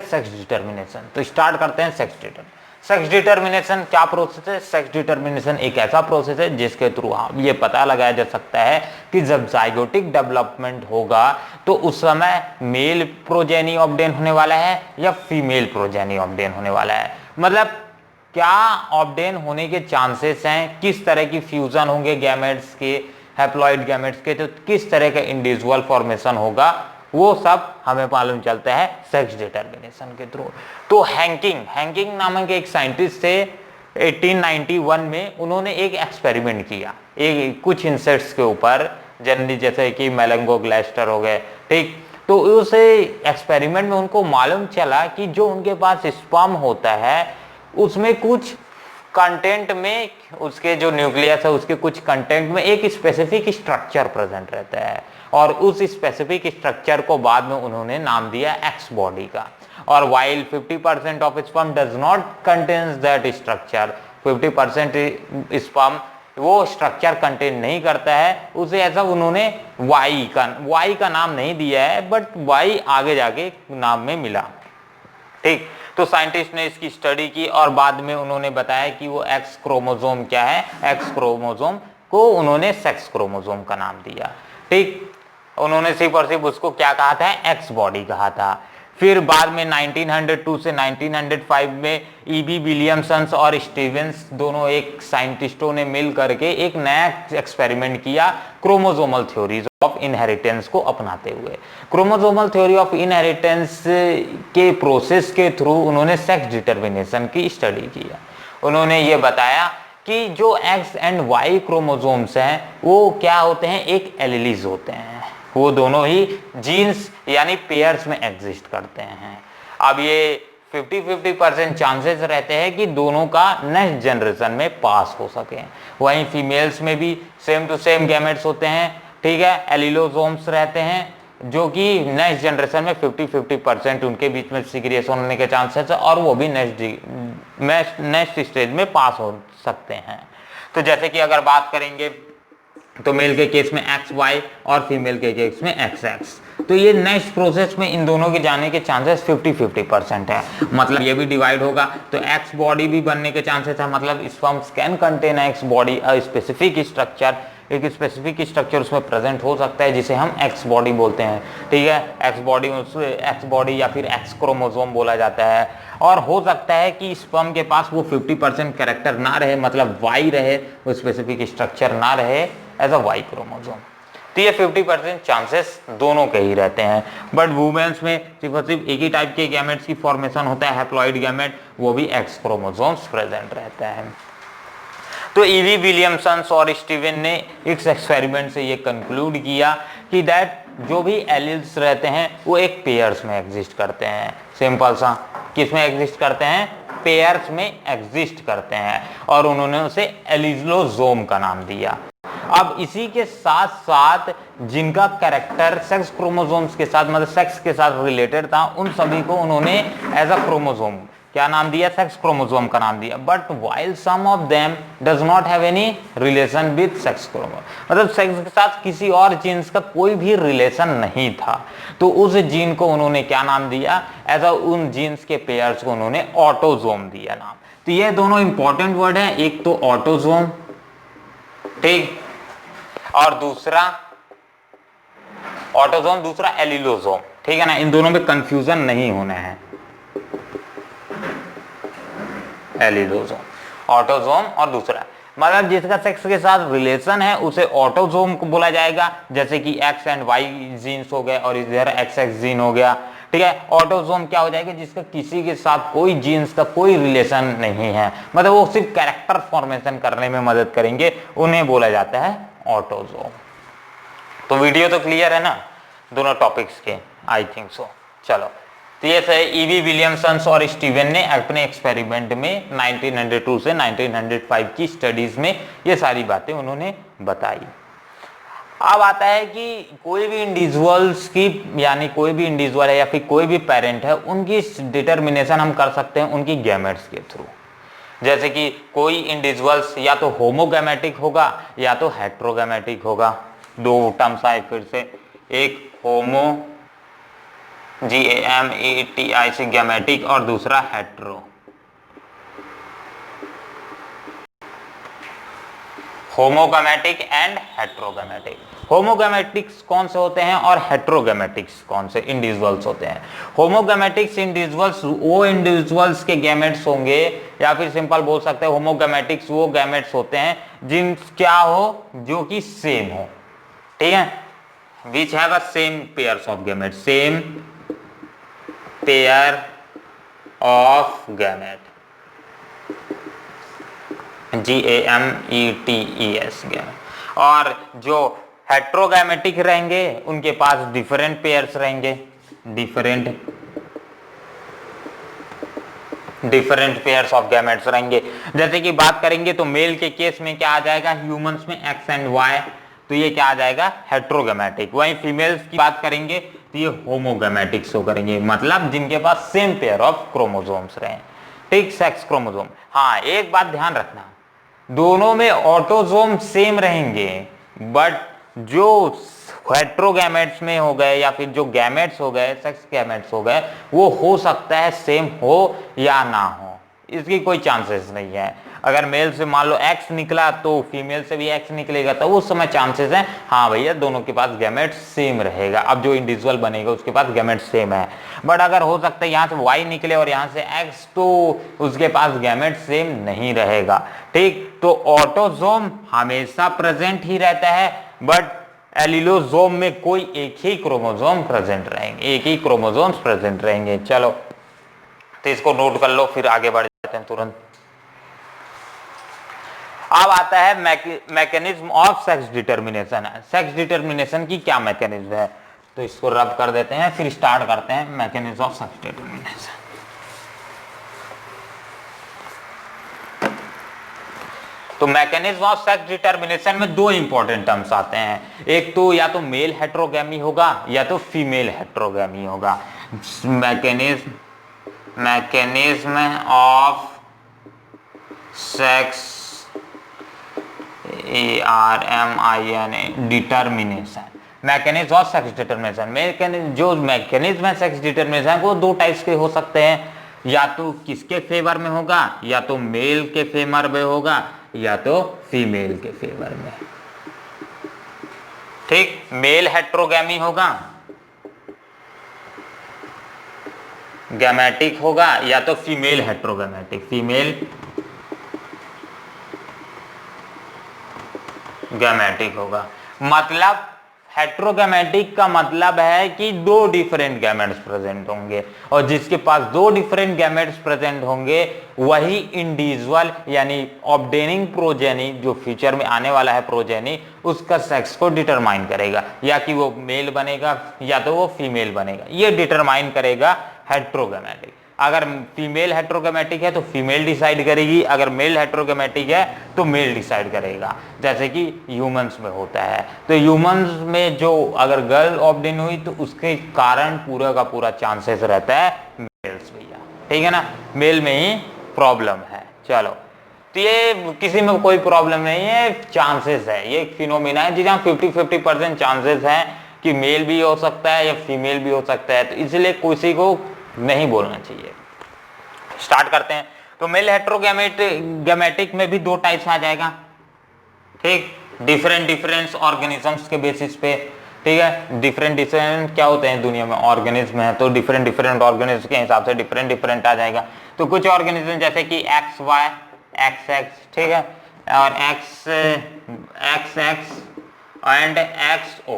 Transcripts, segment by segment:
Sex determination. तो start करते हैं सेक्स डिटर्मिनेशन। सेक्स डिटर्मिनेशन क्या प्रोसेस है? सेक्स डिटर्मिनेशन एक ऐसा प्रोसेस है जिसके थ्रू ये पता लगाया जा सकता है कि जब जाइगोटिक डेवलपमेंट होगा तो उस समय मेल प्रोजेनी ऑब्टेन होने वाला है या फीमेल प्रोजेनी ऑब्टेन होने वाला है। मतलब क्या ऑब्टेन होने के चांसेस हैं, किस तरह की फ्यूजन होंगे गैमेट्स के, हैप्लॉइड गैमेट्स के, तो किस तरह का इंडिविजुअल फॉर्मेशन होगा, वो सब हमें मालूम चलता है सेक्स डिटर्मिनेशन के थ्रू। तो हैंकिंग नामक एक साइंटिस्ट थे 1891 में, उन्होंने एक एक्सपेरिमेंट किया एक कुछ इंसेक्ट्स के ऊपर, जनरली जैसे कि मेलंगोग्लास्टर हो गए, ठीक। तो उस एक्सपेरिमेंट में उनको मालूम चला कि जो उनके पास स्पर्म होता है उसमें कुछ कंटेंट में, उसके जो न्यूक्लियस है उसके कुछ कंटेंट में एक स्पेसिफिक स्ट्रक्चर प्रेजेंट रहता है, और उस स्पेसिफिक स्ट्रक्चर को बाद में उन्होंने नाम दिया एक्स बॉडी का। और while 50% of sperm does not contains that structure, 50% sperm वो स्ट्रक्चर कंटेन नहीं करता है, उसे ऐसा उन्होंने वाई का नाम नहीं दिया है, बट वाई आगे जाके नाम में मिला, ठीक। तो साइंटिस्ट ने इसकी स्टडी की और बाद में उन्होंने बताया कि वो एक्स क्रोमोसोम क्या है, एक्स क्रोमोसोम को उन्होंने सेक्स क्रोमोसोम का नाम दिया, ठीक। उन्होंने सिर्फ और सिर्फ उसको क्या कहा था, एक्स बॉडी कहा था। फिर बाद में 1902 से 1905 में ईबी विलियमसन और स्टीवेंस दोनों एक साइंटिस्टों ने मिल करके एक नया एक्सपेरिमेंट किया क्रोमोसोमल थ्योरीज ऑफ इनहेरिटेंस को अपनाते हुए। क्रोमोसोमल थ्योरी ऑफ इनहेरिटेंस के प्रोसेस के थ्रू उन्होंने सेक्स डिटर्मिनेशन की स्टडी किया। उन्होंने ये बताया कि जो एक्स एंड वाई क्रोमोसोम्स हैं वो क्या होते हैं, एक एलीलीज होते हैं, वो दोनों ही जीन्स यानी पेयर्स में एग्जिस्ट करते हैं। अब ये 50-50% चांसेस रहते हैं कि दोनों का नेक्स्ट जनरेशन में पास हो सके। वहीं फीमेल्स में भी सेम टू सेम गैमेट्स होते हैं, ठीक है, एलिलोसोम्स रहते हैं जो कि नेक्स्ट जनरेशन में 50-50% उनके बीच में सीक्रिएशन होने के चांसेस है, और वो भी नेक्स्ट स्टेज में पास हो सकते हैं। तो जैसे कि अगर बात करेंगे तो मेल के केस में एक्स वाई और फीमेल के केस में एक्स एक्स, तो ये नेक्स्ट प्रोसेस में इन दोनों के जाने के चांसेस 50-50% है। मतलब ये भी डिवाइड होगा तो एक्स बॉडी भी बनने के चांसेस है, मतलब sperms can contain x body, a specific structure, एक स्पेसिफिक स्ट्रक्चर उसमें प्रेजेंट हो सकता है जिसे हम एक्स बॉडी बोलते हैं, ठीक है। एक्स बॉडी या फिर एक्स क्रोमोसोम बोला जाता है। और हो सकता है कि स्पर्म के पास वो 50% कैरेक्टर ना रहे, मतलब वाई रहे, वो स्पेसिफिक स्ट्रक्चर ना रहे एज अ वाई क्रोमोसोम। तो ये 50% चांसेस दोनों के ही रहते हैं। बट वुमेन्स में सिर्फ और सिर्फ एक ही टाइप के गैमेट्स की फॉर्मेशन होता है, हैप्लॉइड गैमेट, वो भी एक्स क्रोमोसोम्स प्रेजेंट रहता है। तो ईवी विलियमसन और स्टीवन ने इस एक्सपेरिमेंट से ये कंक्लूड किया कि दैट जो भी एलील्स रहते हैं वो एक पेयर्स में एग्जिस्ट करते हैं। सिंपल सा, किस में एग्जिस्ट करते हैं, पेयर्स में एग्जिस्ट करते हैं, और उन्होंने उसे एलिलोसोम का नाम दिया। अब इसी के साथ साथ जिनका कैरेक्टर सेक्स क्रोमोसोम्स के साथ, मतलब सेक्स के साथ रिलेटेड था, उन सभी को उन्होंने एज अ क्रोमोसोम क्या नाम दिया, सेक्स क्रोमोसोम का नाम दिया। But while some of them does not have any relation with sex chromosome, मतलब सेक्स के साथ किसी और जीन्स का कोई भी रिलेशन नहीं था, तो उस जीन को उन्होंने क्या नाम दिया, एज अ उन जीन्स के पेयर्स को उन्होंने ऑटोजोम दिया नाम। तो ये दोनों इंपॉर्टेंट वर्ड है, एक तो ऑटोजोम, ठीक, और दूसरा ऑटोजोम, दूसरा एलिलोसोम, ठीक है ना। इन दोनों में कंफ्यूजन नहीं होना है, एलिलोसोम, ऑटोजोम और दूसरा, मतलब जिसका सेक्स के साथ रिलेशन है उसे ऑटोजोम को बोला जाएगा, जैसे कि एक्स एंड वाई जीन्स हो गए और इधर एक्स एक्स जीन हो गया, ठीक है। ऑटोजोम क्या हो जाएगा, जिसका किसी के साथ कोई जीन्स का कोई रिलेशन नहीं है, मतलब वो सिर्फ कैरेक्टर फॉर्मेशन करने में मदद करेंगे, उन्हें बोला जाता है ऑटोजोम। तो वीडियो तो क्लियर है ना दोनों टॉपिक्स के, आई थिंक सो। चलो, तो ये है ईवी विलियमसन और स्टीवन ने अपने एक्सपेरिमेंट में 1902 से 1905 की स्टडीज में ये सारी बातें उन्होंने बताई। अब आता है कि कोई भी इंडिविजुअल्स की, यानी कोई भी इंडिविजुअल है या फिर कोई भी पेरेंट है, उनकी डिटर्मिनेशन हम कर सकते हैं उनकी गैमेट्स के थ्रू। जैसे कि कोई इंडिविजुअल्स या तो होमोगैमेटिक होगा या तो हेट्रोगैमेटिक होगा। दो टर्म्स आए फिर से, एक होमो GAMETIC गैमेटिक, और दूसरा hetero. Homogametic and heterogametic. Homogametics कौन से होते हैं और हेट्रोगैमेटिक्स कौन से इंडिविजुअल्स होते हैं? होमोगैमेटिक्स इंडिविजुअल्स वो इंडिविजुअल्स के गैमेट्स होंगे, या फिर सिंपल बोल सकते हैं होमोगैमेटिक्स वो गैमेट्स होते हैं जिन क्या हो, जो कि सेम हो, ठीक है, which have a same pairs of gametes, same pair of gamete, GAMETES gamete. और जो हेट्रोगैमेटिक रहेंगे उनके पास डिफरेंट पेयर्स रहेंगे, डिफरेंट पेयर्स ऑफ गैमेट्स रहेंगे। जैसे कि बात करेंगे तो मेल के केस में क्या आ जाएगा, ह्यूमंस में X एंड Y, तो ये क्या आ जाएगा, हेट्रोगैमेटिक। वहीं फीमेल्स की बात करेंगे तो ये होमोगैमेटिक्स शो करेंगे, मतलब जिनके पास सेम पेयर ऑफ क्रोमोसोम्स रहे, ठीक, सेक्स क्रोमोसोम। हाँ, एक बात ध्यान रखना, दोनों में ऑटोसोम सेम रहेंगे, बट जो हेट्रोगैमेट्स में हो गए या फिर जो गैमेट्स हो गए, सेक्स गैमेट्स हो गए, वो हो सकता है सेम हो या ना हो, इसकी कोई चांसेस नहीं है। अगर मेल से मान लो X निकला तो फीमेल से भी X निकलेगा, तो उस समय चांसेस हैं हाँ भैया दोनों के पास गैमेट्स सेम रहेगा। अब जो इंडिविजुअल बनेगा उसके पास गैमेट्स सेम है, बट अगर हो सकता है यहाँ से Y निकले और यहाँ से X, तो उसके पास गैमेट सेम नहीं रहेगा, ठीक। तो ऑटोसोम हमेशा प्रेजेंट ही रहता है, बट एलिलोसोम में कोई एक ही क्रोमोसोम प्रेजेंट रहेंगे, एक ही क्रोमोसोम्स प्रेजेंट रहेंगे। चलो तो इसको नोट कर लो, फिर आगे बढ़ जाते हैं तुरंत। अब आता है mechanism of sex determination. Sex determination की क्या मैकेनिज्म है, तो इसको रब कर देते हैं, फिर स्टार्ट करते हैं मैकेनिज्म ऑफ सेक्स डिटर्मिनेशन। तो मैकेनिज्म ऑफ सेक्स डिटर्मिनेशन में दो इंपॉर्टेंट टर्म्स आते हैं, एक तो या तो मेल हेट्रोगैमी होगा या तो फीमेल हेट्रोगैमी होगा। Mechanism of sex determination, mechanism of sex determination. जो मैकेनिज्म है सेक्स डिटर्मिनेशन वो दो टाइप्स के हो सकते हैं, या तो किसके फेवर में होगा, या तो मेल के फेवर में होगा या तो फीमेल के फेवर में, ठीक। मेल हेट्रोगैमी होगा, गैमेटिक होगा, या तो फीमेल हेट्रोगैमेटिक, फीमेल गैमेटिक होगा। मतलब हेट्रोगैमेटिक का मतलब है कि दो डिफरेंट गैमेट्स प्रेजेंट होंगे, और जिसके पास दो डिफरेंट गैमेट्स प्रेजेंट होंगे वही इंडिविजुअल यानी ऑब्टेनिंग प्रोजेनी, जो फ्यूचर में आने वाला है प्रोजेनी, उसका सेक्स को डिटरमाइन करेगा, या कि वो मेल बनेगा या तो वो फीमेल बनेगा, ये डिटरमाइन करेगा हेट्रोगैमेटिक। अगर फीमेल हेट्रोगैमेटिक है तो फीमेल डिसाइड करेगी, अगर मेल हेट्रोगैमेटिक है तो मेल डिसाइड करेगा, जैसे कि ह्यूमंस में होता है। तो ह्यूमंस में जो अगर गर्ल ऑब्टेन हुई तो उसके कारण पूरा का पूरा चांसेस रहता है मेल्स भैया, ठीक है ना, मेल में ही प्रॉब्लम है। चलो तो ये किसी में कोई प्रॉब्लम नहीं है, चांसेस है, ये एक फिनोमिना है जिसमें 50-50% चांसेस है कि मेल भी हो सकता है या फीमेल भी हो सकता है, तो इसलिए किसी को नहीं बोलना चाहिए। स्टार्ट करते हैं। तो मेल हेट्रोगैमेटिक में भी दो टाइप्स आ जाएगा, ठीक, डिफरेंट ऑर्गेनिजम्स के बेसिस पे, ठीक है। डिफरेंट क्या होते हैं दुनिया में, ऑर्गेनिज्म है, तो डिफरेंट ऑर्गेनिज्म के हिसाब से डिफरेंट आ जाएगा। तो कुछ ऑर्गेनिज्म जैसे कि XY, XX, ठीक है, और XX एंड XO,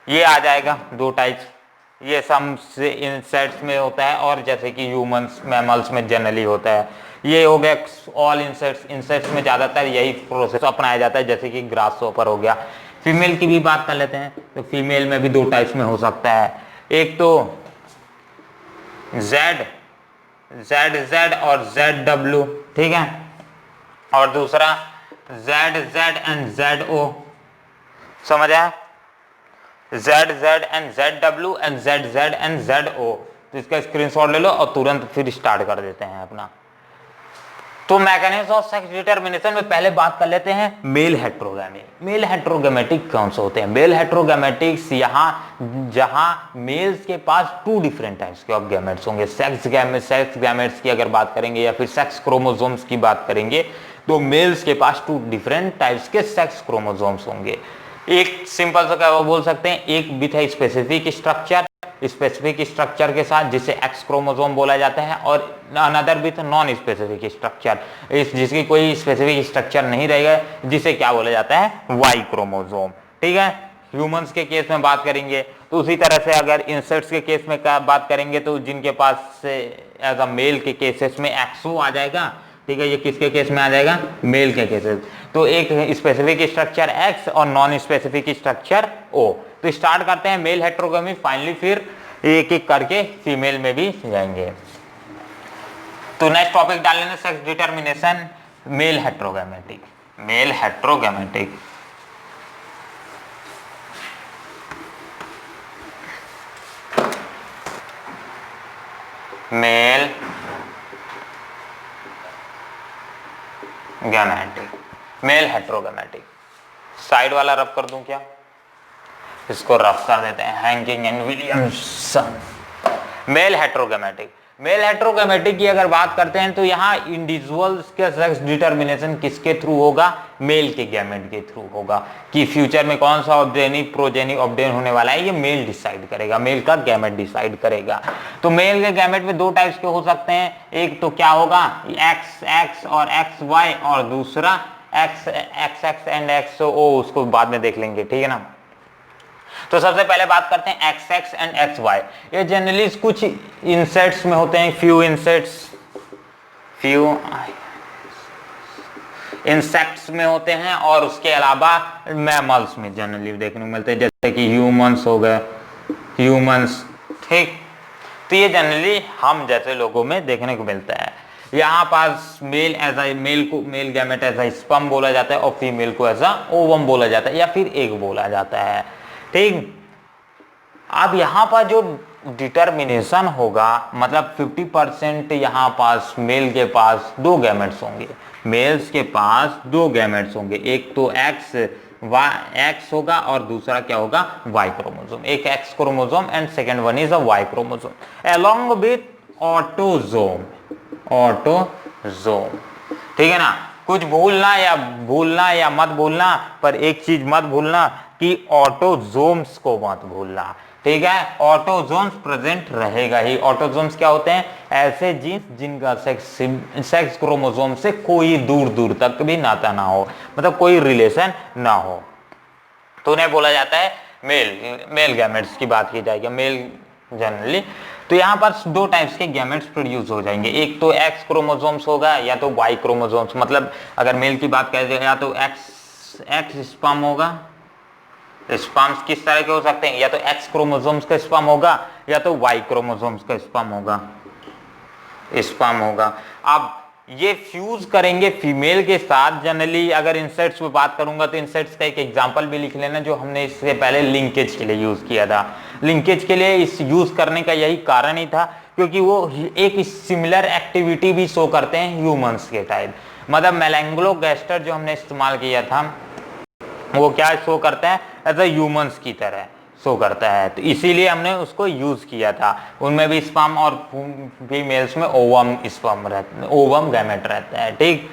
ये आ जाएगा दो टाइप्स। ये सम से इंसेक्ट्स में होता है, और जैसे कि ह्यूमंस मैमल्स में जनरली होता है। ये हो गया ऑल इंसेक्ट्स में ज़्यादातर यही प्रोसेस अपनाया जाता है, जैसे कि ग्रासहॉपर हो गया। फीमेल की भी बात कर लेते हैं, तो फीमेल में भी दो टाइप्स में हो सकता है, एक तो Z और ZW, ठीक है, और दूसरा ZZ एंड ZO, समझ आया, ZZ and ZW and ZZ and ZO। तो इसका स्क्रीनशॉट ले लो और तुरंत फिर स्टार्ट कर देते हैं अपना। तो मैकेनिज्म ऑफ सेक्स डिटरमिनेशन में पहले बात कर लेते हैं मेल हेट्रोगैमी। मेल हेट्रोगैमेटिक कौन से होते हैं? मेल हेट्रोगैमेटिक्स यहाँ जहां मेल्स के पास टू डिफरेंट टाइप्स के ऑफ गैमेट्स होंगे। सेक्स गैमेट्स की अगर बात करेंगे या फिर सेक्स क्रोमोसोम्स की बात करेंगे तो मेल्स के पास टू डिफरेंट टाइप्स के सेक्स क्रोमोसोम्स होंगे। एक सिंपल सा क्या बोल सकते हैं, एक विथ है स्पेसिफिक स्ट्रक्चर के साथ जिसे एक्स क्रोमोसोम बोला जाता है, और another with non specific structure, जिसकी कोई स्पेसिफिक स्ट्रक्चर नहीं रहेगा, जिसे क्या बोला जाता है, वाई क्रोमोसोम। ठीक है, ह्यूमंस के केस में बात करेंगे तो उसी तरह से अगर इंसेक्ट्स के केस में बात करेंगे तो जिनके पास एज अ मेल के केसेस में एक्सो आ जाएगा। ठीक है, ये किसके केस में आ जाएगा? मेल के केसेस। तो एक स्पेसिफिक स्ट्रक्चर एक्स और नॉन स्पेसिफिक स्ट्रक्चर ओ। तो स्टार्ट करते हैं मेल हेट्रोगैमी, फाइनली फिर एक एक करके फीमेल में भी जाएंगे। तो नेक्स्ट टॉपिक डाल लेना sex determination male heterogametic. Male heterogametic male gametic, male heterogametic. Side वाला रब कर दूं क्या? इसको रफ कर देते हैं, Henking and Williamson. Male heterogametic, male heterogametic की अगर बात करते हैं तो यहाँ इंडिविजुअल्स का सेक्स डिटरमिनेशन किसके थ्रू होगा? मेल के गैमेट के थ्रू होगा। कि फ्यूचर में कौन सा प्रोजेनी ऑब्टेन होने वाला है, ये मेल डिसाइड करेगा, मेल का गैमेट डिसाइड करेगा। तो मेल के गैमेट में दो टाइप्स के हो सकते हैं, एक तो क्या होगा, एक्स एक्स और एक्स वाई, और दूसरा X X X and X O, उसको बाद में देख लेंगे। ठीक है ना। तो सबसे पहले बात करते हैं X X and X Y. ये जनरली कुछ इंसेक्ट्स में होते हैं, फ्यू इंसेक्ट्स में होते हैं, और उसके अलावा मैमल्स में जनरली देखने को मिलते हैं, जैसे कि ह्यूमंस हो गए, ह्यूमंस। ठीक, तो ये जनरली हम जैसे लोगों में देखने को मिलता है। यहाँ पास मेल एज अ मेल को male gamete as a sperm बोला जाता है, और फीमेल को एज अ ओवम बोला जाता है, या फिर एग बोला जाता है। ठीक, अब यहाँ पर जो डिटरमिनेशन होगा, मतलब 50% यहाँ पास मेल के पास दो गैमेट्स होंगे, मेल्स के पास दो गैमेट्स होंगे, एक तो एक्स होगा और दूसरा क्या होगा, वाई क्रोमोसोम। एक X chromosome and second one is a Y chromosome along with autosome. ठीक है ना। कुछ भूलना या मत भूलना, पर एक चीज मत भूलना कि ऑटोजोम्स को मत भूलना। ठीक है, ऑटोजोम्स प्रेजेंट रहेगा ही। ऑटोजोम्स क्या होते हैं? ऐसे जीन्स जिनका सेक्स क्रोमोसोम से कोई दूर दूर तक भी नाता ना हो, मतलब कोई रिलेशन ना हो, तो उन्हें बोला जाता है मेल गैमेट्स की बात की जाएगी, मेल जनरली। तो यहाँ पर दो टाइप्स के गैमेट्स प्रोड्यूस हो जाएंगे, एक तो एक्स क्रोमोसोम्स होगा या तो वाई क्रोमोसोम्स। मतलब अगर मेल की बात करें या तो एक्स स्पर्म होगा, स्पर्म्स किस तरह के हो सकते हैं, या तो एक्स क्रोमोसोम्स का स्पर्म होगा या तो वाई क्रोमोसोम्स का स्पर्म होगा। अब ये फ्यूज करेंगे फीमेल के साथ। जनरली अगर इंसेक्ट्स पे बात करूंगा तो इंसेक्ट्स का एक एग्जांपल भी लिख लेना, जो हमने इससे पहले लिंकेज के लिए यूज किया था। लिंकेज के लिए इस यूज करने का यही कारण ही था क्योंकि वो एक सिमिलर एक्टिविटी भी शो करते हैं ह्यूमंस के टाइप। मतलब मेलैंग्लोगैस्टर जो हमने इस्तेमाल किया था वो क्या शो करता है, एज अ ह्यूमंस की तरह शो करता है, तो इसीलिए हमने उसको यूज किया था। उनमें भी स्पर्म और फीमेल्स में ओवम गैमेट रहता है। ठीक,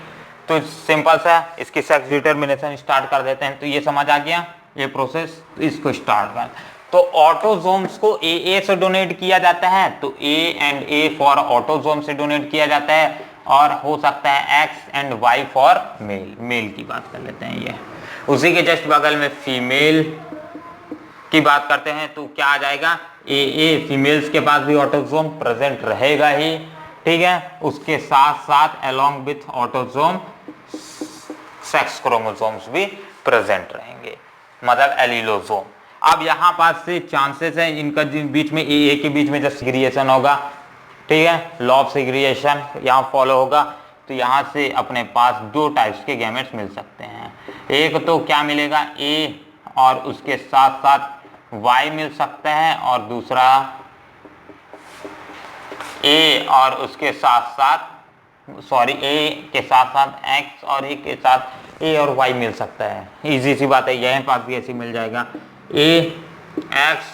तो सिंपल सा इसकी सेक्स डिटरमिनेशन स्टार्ट कर देते हैं। तो ये समझ आ गया ये प्रोसेस, इसको स्टार्ट कर। तो ऑटोजोम्स को ए से डोनेट किया जाता है, तो ए फॉर ऑटोजोम से डोनेट किया जाता है, और हो सकता है X and Y for male की बात कर लेते हैं। ये उसी के जस्ट बगल में फीमेल की बात करते हैं तो क्या आ जाएगा, ए फीमेल्स के पास भी ऑटोजोम प्रेजेंट रहेगा ही। ठीक है, उसके साथ साथ along with autosome sex chromosomes भी प्रेजेंट रहेंगे, मतलब एलिलोजोम। अब यहाँ पास से चांसेस है इनका बीच में ए के बीच में जब सिग्रिएशन होगा, ठीक है, लॉ ऑफ सिग्रिएशन यहाँ फॉलो होगा, तो यहाँ से अपने पास दो टाइप्स के गैमेट्स मिल सकते हैं। एक तो क्या मिलेगा, ए और उसके साथ साथ वाई मिल सकता है, और दूसरा ए और उसके साथ साथ सॉरी ए के साथ साथ एक्स और ए के साथ ए और वाई मिल सकता है। इजी सी बात है, यह पास भी ऐसी मिल जाएगा, ए एक्स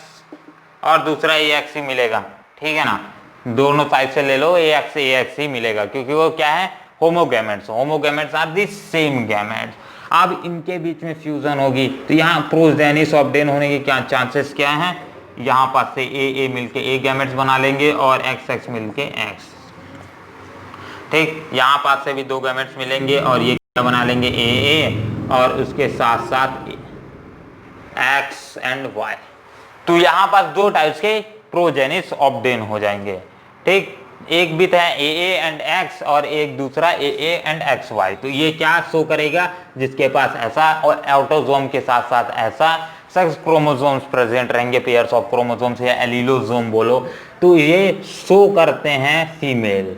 और दूसरा ए एक्स ही मिलेगा, ठीक है ना। दोनों साइड से ले लो, ए एक्स ही मिलेगा, क्योंकि वो क्या है, होमोगैमेट्स। होमोगैमेट्स आर दी सेम गैमेट्स। अब इनके बीच में फ्यूजन होगी तो यहाँ प्रोजेनिस ऑब्टेन होने के क्या चांसेस क्या हैं, यहाँ पास से ए मिलके ए गैमेट्स बना लेंगे और एक्स मिलके एक्स, ठीक। यहाँ पास से भी दो गैमेट्स मिलेंगे और ये क्या बना लेंगे, ए और उसके साथ साथ एक्स एंड वाई। तो यहाँ पास दो टाइप्स के प्रोजेनिस ऑब्टेन हो जाएंगे, ठीक। एक बिट है ए एंड एक्स और एक दूसरा ए एंड एक्स वाई। तो ये क्या शो करेगा, जिसके पास ऐसा और ऑटोसोम के साथ साथ ऐसा सेक्स क्रोमोसोम्स प्रेजेंट रहेंगे, पेयर्स ऑफ क्रोमोसोम्स या एलिलोसोम बोलो, तो ये शो करते हैं फीमेल,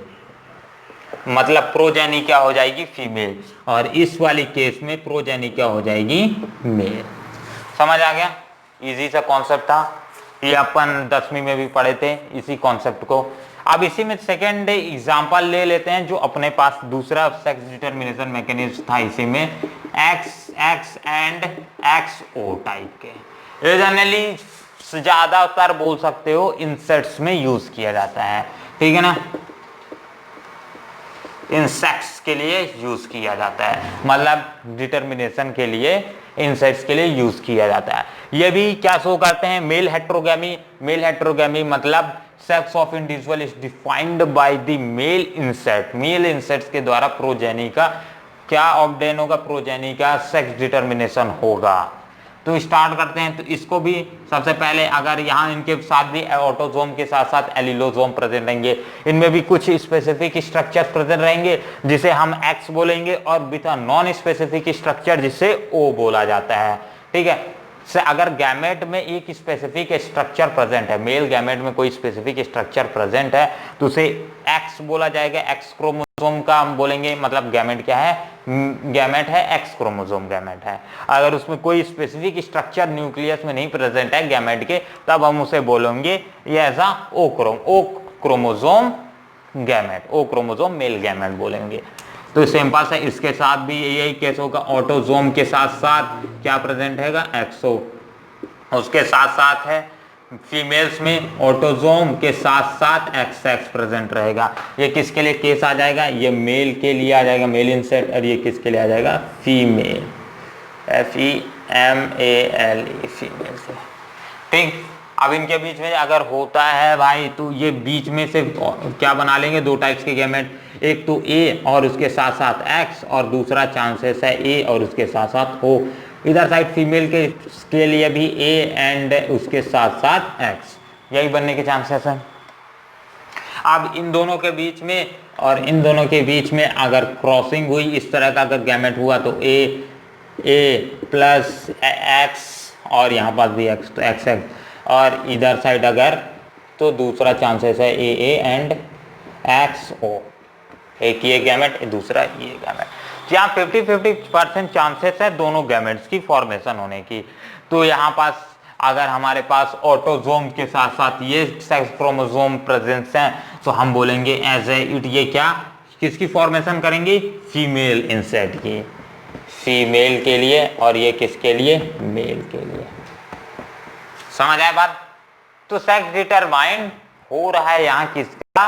मतलब प्रोजेनी क्या हो जाएगी, फीमेल। और इस वाली केस में प्रोजेनी क्या हो जाएगी, मेल। समझ आ गया, इजी सा कॉन्सेप्ट था, ये अपन 10वीं में भी पढ़े थे इसी कॉन्सेप्ट को। अब इसी में सेकेंड एग्जांपल ले लेते हैं, जो अपने पास दूसरा सेक्स डिटरमिनेशन मैकेनिज्म था इसी में, X and X O type के। ये जनरली ज्यादातर बोल सकते हो इंसेक्ट्स में यूज किया जाता है, ठीक है ना, इंसेक्ट्स के लिए यूज किया जाता है, मतलब डिटरमिनेशन के लिए इंसेक्ट्स के लिए यूज किया जाता है। ये भी क्या शो करते हैं, मेल हेट्रोगैमी। मेल हेट्रोगैमी मतलब sex of individual is defined by the male insect. Male insects के द्वारा प्रोजेनी का क्या ऑब्टेन होगा, प्रोजेनी का सेक्स डिटरमिनेशन होगा। तो स्टार्ट करते हैं। तो इसको भी सबसे पहले, अगर यहाँ इनके साथ भी ऑटोसोम के साथ साथ एलिलोसोम प्रेजेंट रहेंगे, इनमें भी कुछ स्पेसिफिक स्ट्रक्चर प्रेजेंट रहेंगे जिसे हम एक्स बोलेंगे, और विथ नॉन स्पेसिफिक स्ट्रक्चर जिसे ओ बोला जाता है, ठीक है। से अगर गैमेट में एक स्पेसिफिक स्ट्रक्चर प्रेजेंट है, मेल गैमेट में कोई स्पेसिफिक स्ट्रक्चर प्रेजेंट है, तो उसे एक्स बोला जाएगा, एक्स क्रोमोसोम का हम बोलेंगे, मतलब गैमेट क्या है, गैमेट है, एक्स क्रोमोसोम गैमेट है। अगर उसमें कोई स्पेसिफिक स्ट्रक्चर न्यूक्लियस में नहीं प्रेजेंट है गैमेट के, तब हम उसे बोलेंगे ये ऐसा ओ क्रोमोसोम गैमेट, ओ क्रोमोसोम मेल गैमेट बोलेंगे। तो सिंपल है, इसके साथ भी यही केस होगा, ऑटोसोम के साथ साथ क्या प्रेजेंट हैगा, एक्सो। उसके साथ साथ है फीमेल्स में ऑटोसोम के साथ साथ एक्स प्रेजेंट रहेगा। ये किसके लिए केस आ जाएगा, ये मेल के लिए आ जाएगा, मेल इंसेक्ट, और ये किसके लिए आ जाएगा, फीमेल, FEMALE, फीमेल से, ठीक। अब इनके बीच में अगर होता है भाई, तो ये बीच में से क्या बना लेंगे, दो टाइप्स के गैमेट, एक तो ए और उसके साथ साथ एक्स, और दूसरा चांसेस है ए और उसके साथ साथ ओ। इधर साइड फीमेल के लिए भी ए एंड उसके साथ साथ एक्स, यही बनने के चांसेस हैं। अब इन दोनों के बीच में और इन दोनों के बीच में अगर क्रॉसिंग हुई, इस तरह का अगर गैमेट हुआ, तो ए प्लस एक्स और यहाँ पास भी एक्स, तो एक्स, और इधर साइड अगर, तो दूसरा चांसेस है ए एंड एक्स ओ। एक ये गैमेट, दूसरा ये गैमेट। यहाँ 50-50% चांसेस है दोनों गैमेट्स की फॉर्मेशन होने की। तो यहाँ पास अगर हमारे पास ऑटोसोम के साथ साथ ये सेक्स क्रोमोसोम प्रेजेंस हैं, तो हम बोलेंगे एज ए इट, ये क्या किसकी फॉर्मेशन करेंगे, फीमेल इंसेक्ट की, फीमेल के लिए, और ये किसके लिए, मेल के लिए। समझ आए बात। तो सेक्स डिटरमाइंड हो रहा है यहाँ किसका,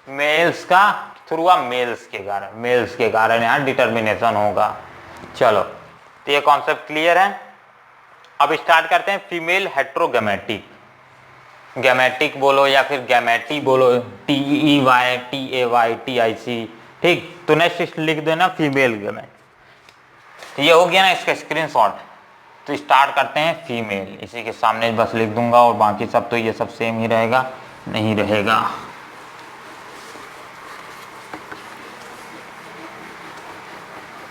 मेल्स का, थ्रू मेल्स के कारण यहाँ डिटरमिनेशन होगा। चलो, तो ये कॉन्सेप्ट क्लियर है। अब स्टार्ट करते हैं फीमेल हेट्रोगैमेटिक, गैमेटिक बोलो या फिर गैमेटी बोलो, TEY, TAY, TIC, ठीक। तो नेक्स्ट लिख देना फीमेल गैमेट। ये हो गया ना इसका स्क्रीनशॉट। तो स्टार्ट करते हैं फीमेल, इसी के सामने बस लिख दूंगा, और बाकी सब तो ये सब सेम ही रहेगा, नहीं रहेगा।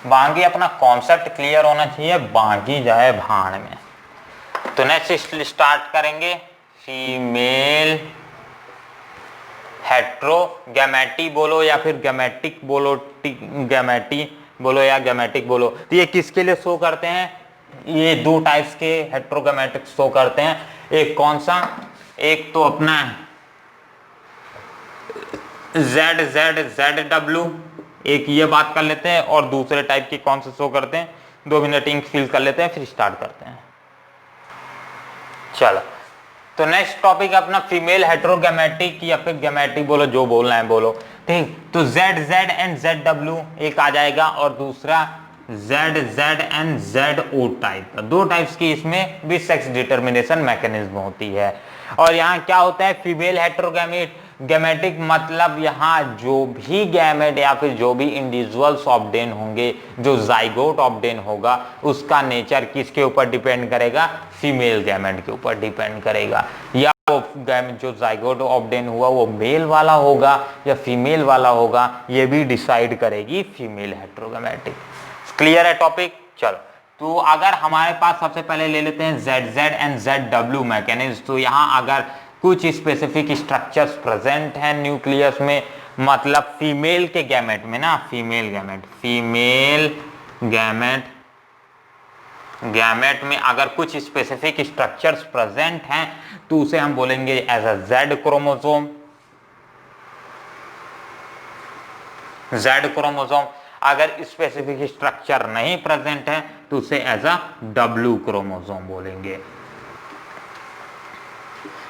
बाकी अपना कॉन्सेप्ट क्लियर होना चाहिए, बाकी जाए भाड़ में। तो नेक्स्ट स्टार्ट करेंगे फीमेल हेट्रोगैमेटी बोलो या फिर गैमेटिक बोलो, गैमेटी बोलो या गैमेटिक बोलो। तो ये किसके लिए शो करते हैं, ये दो टाइप्स के हेट्रोगैमेटिक शो करते हैं। एक कौन सा, एक तो अपना जेड जेड जेड डब्ल्यू, एक ये बात कर लेते हैं और दूसरे टाइप की कौन से शो करते हैं, 2 मिनट इंक फिल कर लेते हैं फिर स्टार्ट करते हैं। चलो तो नेक्स्ट टॉपिक अपना फीमेल हेट्रोगैमेटिक या फिर गैमेटिक, बोलो जो बोलना है बोलो, ठीक। तो Z Z and Z W एक आ जाएगा और दूसरा Z Z and Z O type, दो टाइप्स की इसमें भी सेक्स डिटर्मिनेशन मैकेनिज्म होती है। और यहाँ क्या होता है, फीमेल हेट्रोगैमेट गैमेटिक मतलब यहाँ जो भी गैमेट या फिर जो भी इंडिविजुअल्स ऑब्टेन होंगे, जो जाइगोट ऑब्टेन होगा, उसका नेचर किसके ऊपर डिपेंड करेगा, फीमेल गैमेट के ऊपर डिपेंड करेगा। या वो गैमेट जो जाइगोट ऑब्टेन हुआ वो मेल वाला होगा या फीमेल वाला होगा, ये भी डिसाइड करेगी फीमेल हेट्रोगैमेटिक। क्लियर है टॉपिक। चलो तो अगर हमारे पास सबसे पहले ले लेते हैं Z Z and Z W mechanism. तो यहाँ अगर कुछ स्पेसिफिक स्ट्रक्चर्स प्रेजेंट हैं न्यूक्लियस में, मतलब फीमेल के गैमेट में ना, फीमेल गैमेट में अगर कुछ स्पेसिफिक स्ट्रक्चर्स प्रेजेंट हैं तो उसे हम बोलेंगे as a Z chromosome, Z chromosome. अगर स्पेसिफिक स्ट्रक्चर नहीं प्रेजेंट है तो उसे एज अ डब्ल्यू क्रोमोसोम बोलेंगे,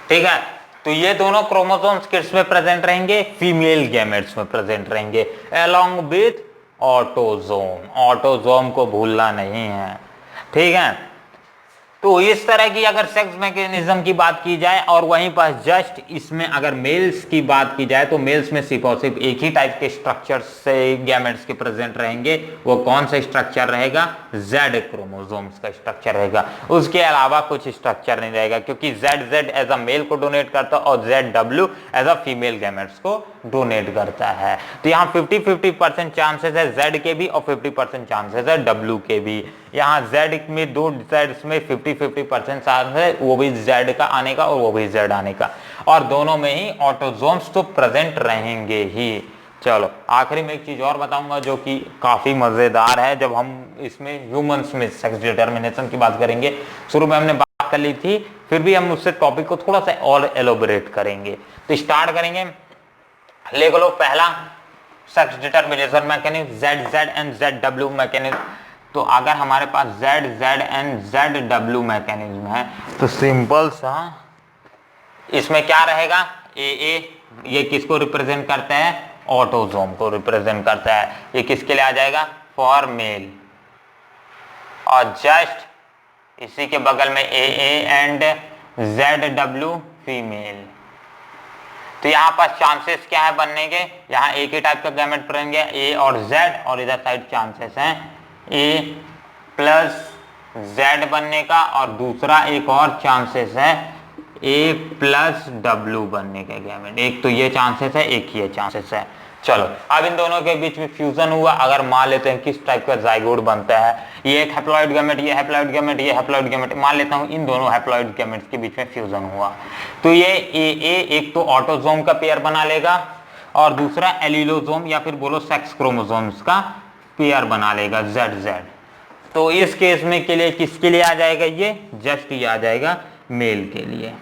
ठीक है। तो ये दोनों क्रोमोसोम्स किस में प्रेजेंट रहेंगे, फीमेल गैमेट्स में प्रेजेंट रहेंगे अलोंग विथ ऑटोजोम, ऑटोजोम को भूलना नहीं है, ठीक है। तो इस तरह की अगर सेक्स मैकेनिज्म की बात की जाए और वहीं पर जस्ट इसमें अगर मेल्स की बात की जाए तो मेल्स में सिर्फ और सिर्फ एक ही टाइप के स्ट्रक्चर से गैमेट्स के प्रेजेंट रहेंगे। वो कौन सा स्ट्रक्चर रहेगा, जेड क्रोमोसोम्स का स्ट्रक्चर रहेगा, उसके अलावा कुछ स्ट्रक्चर नहीं रहेगा, क्योंकि Z Z as a male को डोनेट करता है और Z W as a female gametes को डोनेट करता है। तो यहाँ 50-50% चांसेस है जेड के भी और 50% चांसेस है डब्ल्यू के भी। यहाँ जेड में दो जेड्स में 50-50% चांस है वो भी जेड का आने का और वो भी जेड आने का, और दोनों में ही ऑटोजोम्स तो प्रेजेंट रहेंगे ही। चलो आखिरी में एक चीज और बताऊंगा जो कि काफी मजेदार है, जब हम इसमें ह्यूमंस में सेक्स डिटर्मिनेशन की बात करेंगे, शुरू में हमने बात कर ली थी, फिर भी हम उससे टॉपिक को थोड़ा सा और एलोबरेट करेंगे। तो स्टार्ट करेंगे, ले लो पहला sex determination mechanism Z Z and Z W mechanism. तो अगर हमारे पास Z Z and Z W mechanism है तो सिंपल सा इसमें क्या रहेगा, ए ये किसको रिप्रेजेंट करता है, ऑटोजोम को रिप्रेजेंट करता है, ये किसके लिए आ जाएगा, फॉर मेल। और जस्ट इसी के बगल में A and Z W female. तो यहाँ पर चांसेस क्या है बनने के, यहाँ एक ही टाइप का गैमेट रहेंगे ए और जेड, और इधर साइड चांसेस हैं ए प्लस जेड बनने का, और दूसरा एक और चांसेस है ए प्लस डब्ल्यू बनने का गैमेट। एक तो ये चांसेस है, एक ये चांसेस है। चलो अब इन दोनों के बीच में फ्यूजन हुआ, अगर मान लेते हैं किस टाइप का जाइगोट बनता है, ये एक हैप्लॉइड गैमेट, ये हैप्लॉइड गैमेट, ये हैप्लॉइड गैमेट, मान लेता हूं इन दोनों हैप्लॉइड गैमेट्स के बीच में फ्यूजन हुआ, तो ये ए एक तो ऑटोजोम का पेयर बना लेगा और दूसरा एलिलोजोम या फिर बोलो सेक्स क्रोमोसोम्स का पेयर बना लेगा जेड जेड। तो इस केस में के लिए किसके लिए आ जाएगा, ये जस्ट ये आ जाएगा मेल के लिए।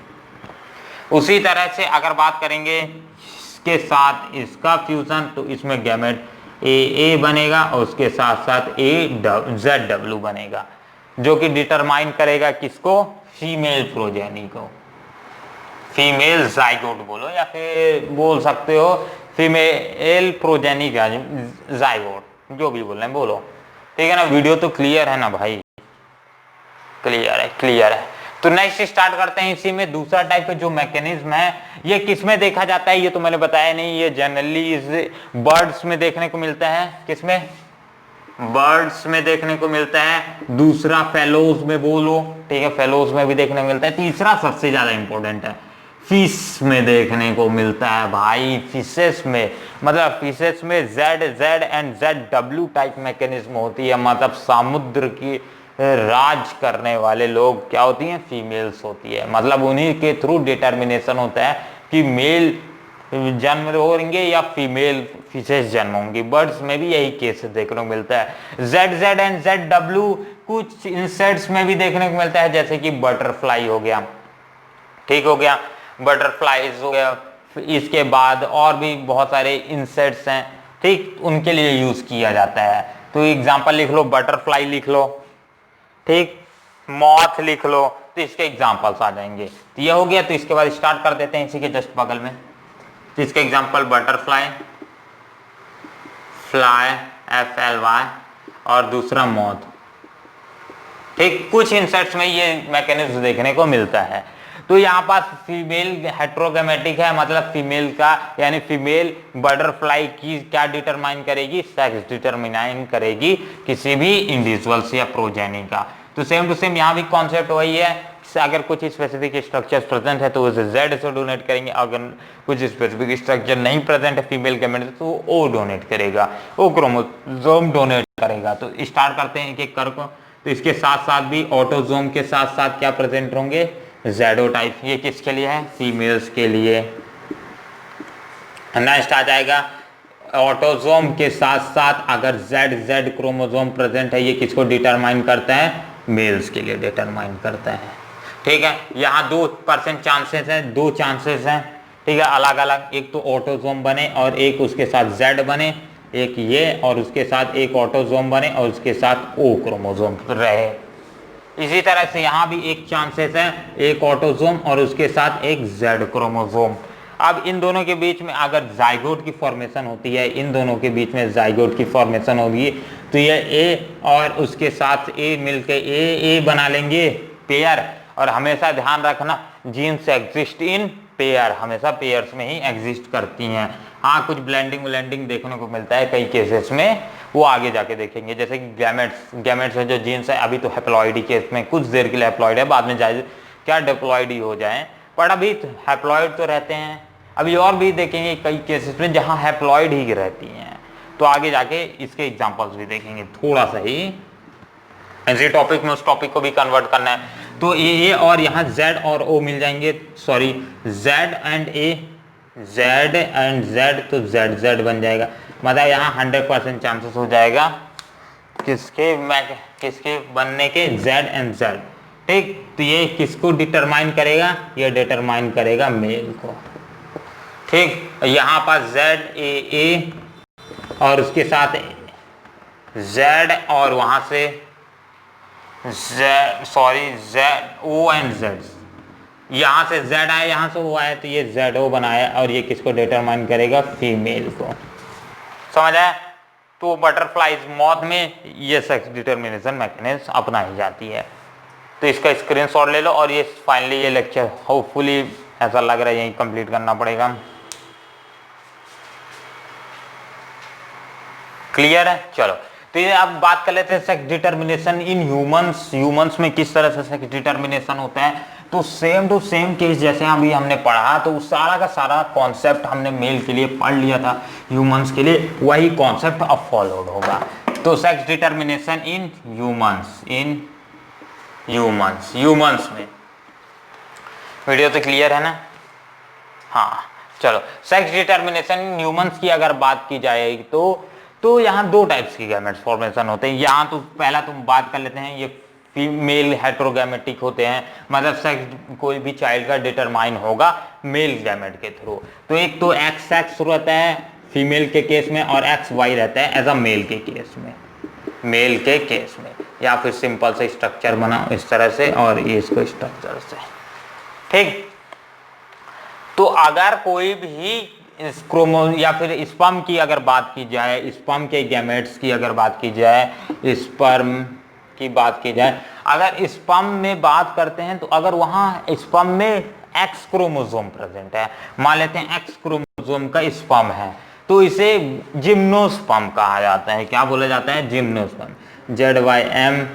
उसी तरह से अगर बात करेंगे इसके साथ इसका फ्यूजन, तो इसमें गैमेट ए बनेगा और उसके साथ साथ ए जेड डब्ल्यू बनेगा, जो कि डिटरमाइन करेगा किसको, फीमेल प्रोजेनी को, फीमेल जाइगोट बोलो या फिर बोल सकते हो फीमेल प्रोजेनी का जाइगोट, जो भी बोलना है बोलो, ठीक है ना। वीडियो तो क्लियर है ना भाई, क्लियर है। तो नेक्स्ट स्टार्ट करते हैं इसी में दूसरा टाइप का जो मैकेनिज्म है, ये किस में देखा जाता है ये तो मैंने बताया नहीं, ये जनरली इस बर्ड्स में देखने को मिलता है, किसमें, बर्ड्स में देखने को मिलता है, दूसरा फेलोज में बोलो, ठीक है, फेलोज में भी देखने को मिलता है, तीसरा सबसे ज्यादा इंपॉर्टेंट है फिश में देखने को मिलता है भाई, फिशेस में, मतलब फिशेस में Z Z and Z W type mechanism होती है, मतलब समुद्र की राज करने वाले लोग क्या होती हैं, फीमेल्स होती है, मतलब उन्हीं के थ्रू डिटर्मिनेशन होता है कि मेल जन्म होंगे या फीमेल फिशेस जन्म होंगी। बर्ड्स में भी यही केस देखने को मिलता है। Z Z and Z W कुछ इंसेक्ट्स में भी देखने को मिलता है, जैसे कि बटरफ्लाई हो गया, ठीक हो गया, बटरफ्लाईज हो गया, इसके बाद और भी बहुत सारे इंसेक्ट्स हैं, ठीक, उनके लिए यूज किया जाता है। तो एग्जांपल लिख लो, बटरफ्लाई लिख लो, ठीक, मॉथ लिख लो, तो इसके एग्जांपल्स आ जाएंगे। तो ये हो गया। तो इसके बाद स्टार्ट कर देते हैं इसी के जस्ट बगल में। तो इसके एग्जांपल बटरफ्लाई, फ्लाई, FLY, और दूसरा मॉथ, ठीक। कुछ इंसेक्ट्स में ये मैकेनिज्म देखने को मिलता है। तो यहाँ पास फीमेल हेट्रोगेमेटिक है, मतलब फीमेल का, यानी फीमेल बटरफ्लाई की क्या डिटरमाइन करेगी, सेक्स डिटरमाइन करेगी किसी भी इंडिविजुअल्स या प्रोजेनी का। तो सेम टू सेम यहाँ भी कॉन्सेप्ट वही है, अगर कुछ स्पेसिफिक स्ट्रक्चर्स प्रेजेंट है तो उसे Z से डोनेट करेंगे, अगर कुछ स्पेसिफिक स्ट्रक्चर नहीं प्रेजेंट है फीमेल गैमेट तो वो डोनेट करेगा, वो क्रोमोसोम डोनेट करेगा। तो स्टार्ट करते हैं एक एक कर को। तो इसके साथ साथ भी ऑटोसोम के साथ साथ क्या प्रेजेंट होंगे, ज़ेडोटाइप। ये किसके लिए है, फीमेल्स के लिए। नेक्स्ट आ जाएगा ऑटोसोम के साथ साथ अगर Z क्रोमोसोम प्रेजेंट है, ये किसको डिटरमाइन करता है, मेल्स के लिए डिटरमाइन करता है, ठीक है। यहाँ 2% चांसेस है, 2 चांसेस हैं, ठीक है, अलग अलग। एक तो ऑटोसोम बने और एक उसके साथ Z बने, एक ये और उसके साथ एक ऑटोसोम बने और उसके साथ O क्रोमोसोम रहे। इसी तरह से यहाँ भी एक चांसेस है, एक ऑटोसोम और उसके साथ एक Z क्रोमोसोम। अब इन दोनों के बीच में अगर जाइगोट की फॉर्मेशन होती है, इन दोनों के बीच में जाइगोट की फॉर्मेशन होगी, तो ये A और उसके साथ A मिलके A बना लेंगे पेयर। और हमेशा ध्यान रखना, जीन्स एग्जिस्ट इन पेयर, हमेशा पेयर्स में ही एग्जिस्ट करती हैं। हाँ, कुछ ब्लेंडिंग देखने को मिलता है कई केसेस में, वो आगे जाके देखेंगे। जैसे कि गैमेट्स है जो जीन्स है, अभी तो हैप्लॉइडी केस में कुछ देर के लिए हैप्लॉइड है, बाद में जाए क्या डिप्लॉइड ही हो जाए, पर अभी हैप्लॉइड तो रहते हैं। अभी और भी देखेंगे कई केसेस में जहां हैप्लॉइड ही रहती हैं, तो आगे जाके इसके एग्जांपल्स भी देखेंगे। थोड़ा सा ही इसी टॉपिक में उस टॉपिक को भी कन्वर्ट करना है। तो ये और यहाँ Z और O मिल जाएंगे, sorry Z and A, Z and Z, तो Z बन जाएगा। मतलब यहाँ 100% चांसेस हो जाएगा किसके बनने के, Z एंड Z, ठीक। तो ये किसको डिटरमाइन करेगा, ये डिटरमाइन करेगा मेल को, ठीक। यहाँ पर ZAA और उसके साथ Z और वहां से O एंड Z, यहाँ से Z आया, यहाँ से O आया, तो ये ZO बनाया और ये किसको डिटरमाइन करेगा, फीमेल को। समझ आया। तो बटरफ्लाईज मॉथ में ये सेक्स डिटरमिनेशन मैकेनिज्म अपनाई जाती है। तो इसका स्क्रीनशॉट ले लो और ये फाइनली ये लेक्चर होपफुली ऐसा लग रहा है यही कंप्लीट करना पड़ेगा। क्लियर है। चलो, तो ये अब बात कर लेते हैं सेक्स डिटरमिनेशन इन ह्यूमंस में किस तरह से सेक्स डिटरमिनेशन होता है। तो सेम टू सेम केस जैसे अभी हमने पढ़ा, तो उस सारा का सारा कॉन्सेप्ट हमने मेल के लिए पढ़ लिया था, ह्यूमंस के लिए वही कॉन्सेप्ट अब फॉलोड होगा। तो सेक्स डिटरमिनेशन इन ह्यूमंस में वीडियो तो क्लियर है ना। हाँ चलो, सेक्स डिटरमिनेशन इन ह्यूमंस की अगर बात की जाएगी तो यहाँ 2 टाइप्स की गैमेट्स फॉर्मेशन होते हैं। यहाँ तो पहला तुम बात कर लेते हैं, ये फीमेल हेट्रोगैमेटिक होते हैं, मतलब सेक्स कोई भी चाइल्ड का डिटरमाइन होगा मेल गैमेट के थ्रू। तो एक तो एक्स एक्स रहता है फीमेल के केस में और एक्स वाई रहता है एज अ मेल के केस में, या फिर सिंपल से स्ट्रक्चर बनाओ इस तरह से और ये इसको स्ट्रक्चर से, ठीक। तो अगर कोई भी क्रोमो या फिर स्पर्म की अगर बात की जाए, स्पर्म के गैमेट्स की अगर बात की जाए, स्पर्म की बात की जाए, अगर स्पर्म में बात करते हैं तो अगर वहां स्पर्म में एक्स क्रोमोसोम प्रेजेंट है, मान लेते हैं एक्स क्रोमोसोम का स्पर्म है, तो इसे जिम्नोस्पर्म कहा जाता है। क्या बोला जाता है, जिम्नोस्पर्म, ZYMENOSPERM,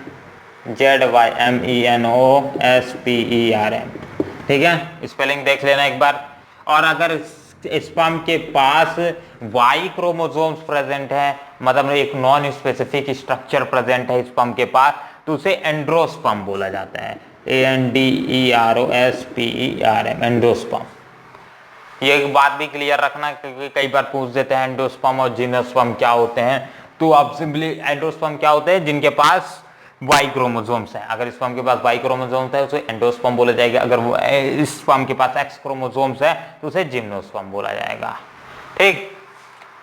ठीक है, स्पेलिंग देख लेना एक बार। और अगर स्पर्म के पास वाई क्रोमोसोम्स प्रेजेंट है, मतलब एक नॉन स्पेसिफिक स्ट्रक्चर प्रेजेंट है स्पर्म के पास, तो उसे एंड्रोस्पर्म बोला जाता है, ANDEROSPERM, एंड्रोस्पर्म। ये एक बात भी क्लियर रखना क्योंकि कई बार पूछ देते हैं एंडोस्पर्म और जिम्नोस्पर्म क्या होते हैं। तो आप सिंपली एंडोस्पर्म क्या होते हैं, जिनके पास वाई क्रोमोसोम्स है। अगर स्पर्म के पास वाई क्रोमोसोम्स है उसे एंडोस्पर्म बोला जाएगा, अगर स्पर्म के पास एक्स क्रोमोसोम्स है तो उसे जिम्नोस्पर्म बोला जाएगा। ठीक,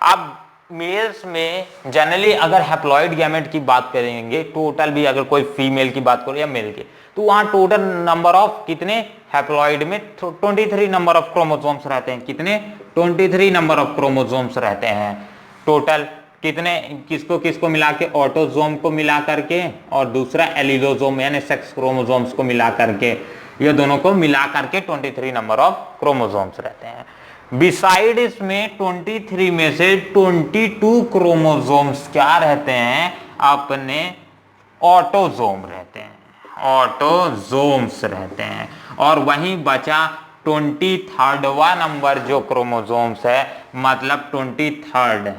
अब मेल्स में जनरली अगर हैप्लॉइड गैमेट की बात करेंगे, टोटल भी अगर कोई फीमेल की बात करो या मेल की, तो वहां टोटल नंबर ऑफ कितने हैप्लॉइड में 23 नंबर ऑफ क्रोमोसोम्स रहते हैं। कितने? 23 नंबर ऑफ क्रोमोसोम्स रहते हैं टोटल। कितने? किसको किसको मिला के? ऑटोजोम को मिला करके और दूसरा एलिलोजोम यानी सेक्स क्रोमोसोम्स को मिला करके, ये दोनों को मिला करके 23 नंबर ऑफ क्रोमोसोम्स रहते हैं। बिसाइड इसमें 23 में से 22 क्रोमोसोम्स क्या रहते हैं? अपने ऑटोजोम रहते हैं, ऑटोजोम्स रहते हैं। और वहीं बचा 23वां नंबर जो क्रोमोसोम्स है, मतलब 23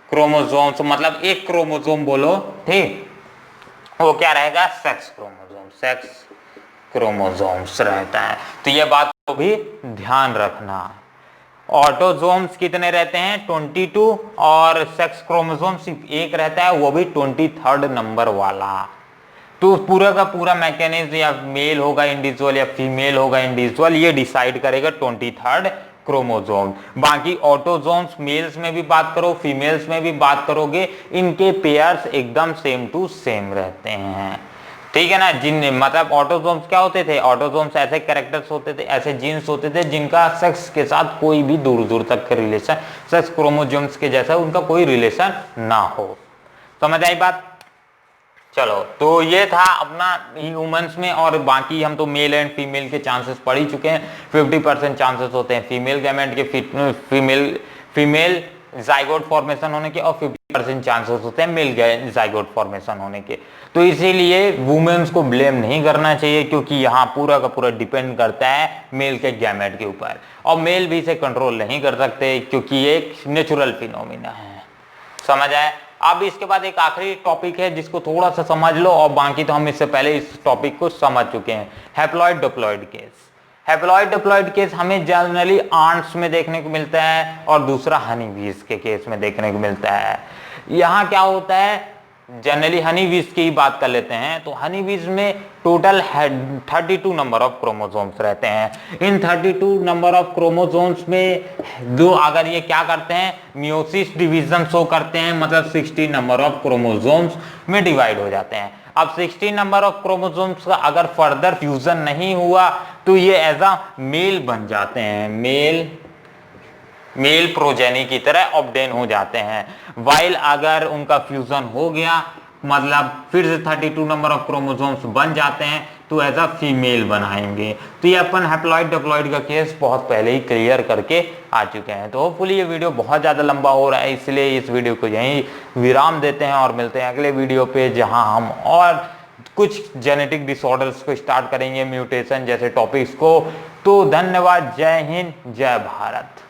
क्रोमोसोम्स, मतलब एक क्रोमोसोम बोलो, ठीक, वो क्या रहेगा? सेक्स क्रोमोसोम, सेक्स क्रोमोसोम्स रहता है। तो ये बात को भी ध्यान रखना। ऑटोजोम्स कितने रहते हैं? 22, और सेक्स क्रोमोसोम सिर्फ एक रहता है, वो भी 23 नंबर वाला। तो पूरा का पूरा मैकेनिज्म, या मेल होगा इंडिविजुअल या फीमेल होगा इंडिविजुअल, ये डिसाइड करेगा 23 क्रोमोसोम। बाकी ऑटोजोम्स मेल्स में भी बात करो, फीमेल्स में भी बात करोगे, इनके पेयर्स एकदम सेम टू सेम रहते हैं। ठीक है ना? जिन मतलब ऑटोजोम्स क्या होते थे? ऑटोजोम्स ऐसे कैरेक्टर्स होते थे, ऐसे जीन्स होते थे जिनका सेक्स के साथ कोई भी दूर दूर तक का रिलेशन, सेक्स क्रोमोसोम्स के जैसा उनका कोई रिलेशन ना हो। समझ आई बात? चलो, तो ये था अपना ह्यूमंस में। और बाकी हम तो मेल एंड फीमेल के चांसेस पढ़ ही चुके हैं। 50% चांसेस होते हैं फीमेल गैमेट के, फीमेल जाइगोट फॉर्मेशन होने के, और 50% चांसेस होते हैं मेल जाइगोट फॉर्मेशन होने के। तो इसीलिए वुमेन्स को ब्लेम नहीं करना चाहिए, क्योंकि यहाँ पूरा का पूरा डिपेंड करता है मेल के गैमेट के ऊपर, और मेल भी इसे कंट्रोल नहीं कर सकते, क्योंकि ये एक नेचुरल फिनोमिना है। समझ आए? अब इसके बाद एक आखिरी टॉपिक है जिसको थोड़ा सा समझ लो, और बाकी तो हम इससे पहले इस टॉपिक को समझ चुके हैं। Haploid diploid case. Haploid diploid case हमें जनरली आंट्स में देखने को मिलता है, और दूसरा हनी बीज के केस में देखने को मिलता है। यहाँ क्या होता है? जनरली हनी बीज की ही बात कर लेते हैं। तो हनी बीज में टोटल 32 नंबर ऑफ क्रोमोसोम्स रहते हैं। इन 32 नंबर ऑफ क्रोमोसोम्स में दो, अगर ये क्या करते हैं? मियोसिस डिवीजन शो करते हैं, मतलब 16 नंबर ऑफ क्रोमोसोम्स में डिवाइड हो जाते हैं। अब 16 नंबर ऑफ क्रोमोसोम्स का अगर फर्दर फ्यूजन नहीं हुआ तो ये एज अ मेल बन जाते हैं, मेल प्रोजेनी की तरह ऑब्टेन हो जाते हैं। वाइल अगर उनका फ्यूजन हो गया, मतलब फिर से 32 नंबर ऑफ क्रोमोसोम्स बन जाते हैं, तो एज अ फीमेल बनाएंगे। तो ये अपन हैप्लॉइड डिप्लॉइड का केस बहुत पहले ही क्लियर करके आ चुके हैं। तो होपफुली ये वीडियो बहुत ज़्यादा लंबा हो रहा है, इसलिए इस वीडियो को यहीं विराम देते हैं, और मिलते हैं अगले वीडियो पे, जहां हम और कुछ जेनेटिक डिसऑर्डर्स को स्टार्ट करेंगे, म्यूटेशन जैसे टॉपिक्स को। तो धन्यवाद, जय हिंद, जय भारत।